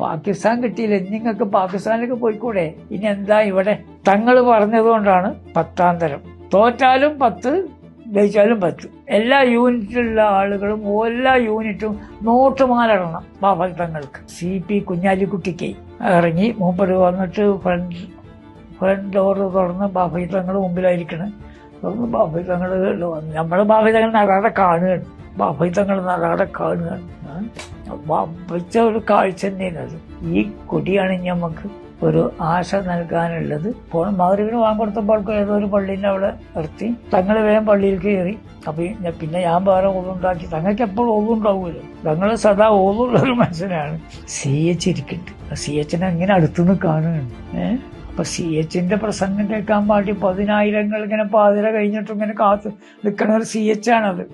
പാകിസ്ഥാൻ കിട്ടിയില്ല, നിങ്ങൾക്ക് പാകിസ്ഥാനിലേക്ക് പോയിക്കൂടെ, ഇനി എന്താ ഇവിടെ? തങ്ങൾ പറഞ്ഞതുകൊണ്ടാണ് 10ാം തരം. തോറ്റാലും 10, ജയിച്ചാലും 10. എല്ലാ യൂണിറ്റിലുള്ള ആളുകളും എല്ലാ യൂണിറ്റും നോട്ടുമാലിടണം ബാഫ തങ്ങൾക്ക്. CP കുഞ്ഞാലിക്കുട്ടിക്ക് ഇറങ്ങി മൂപ്പര് വന്നിട്ട് ഫ്രണ്ട് ഡോർ തുറന്ന് ബാഫ തങ്ങൾ മുമ്പിലായിരിക്കണം. തുറന്ന് ബാഫ തങ്ങൾ നമ്മള് ബാഫ തങ്ങൾ നടാടെ കാണുകയാണ്. ബാഫ തങ്ങൾ നടാടെ കാണുകയാണ്. വെച്ച ഒരു കാഴ്ച തന്നെയാണ് അത്. ഈ കൊടിയാണ് നമുക്ക് ഒരു ആശ നൽകാനുള്ളത്. ഇപ്പോൾ മഗ്‌രിബിന് വാങ്ങിക്കൊടുത്തപ്പോൾ ഏതോ ഒരു പള്ളീൻ്റെ അവിടെ നിർത്തി. തങ്ങൾ വേഗം പള്ളിയിൽ കയറി. അപ്പൊ പിന്നെ ഞാൻ വേറെ ഓതുണ്ടാക്കി. തങ്ങൾക്ക് എപ്പോഴും ഓതുണ്ടാവുമല്ലോ. തങ്ങൾ സദാ ഓതുള്ളൊരു മനുഷ്യനാണ്. CH ഇരിക്കുന്നുണ്ട്. CH ഇങ്ങനെ അടുത്തുനിന്ന് കാണുകയാണ്. അപ്പൊ CH പ്രസംഗം കേൾക്കാൻ വേണ്ടി 10,000 ഇങ്ങനെ പാതിര കഴിഞ്ഞിട്ടും ഇങ്ങനെ കാത്ത് നിൽക്കണ ഒരു CH ആണത്.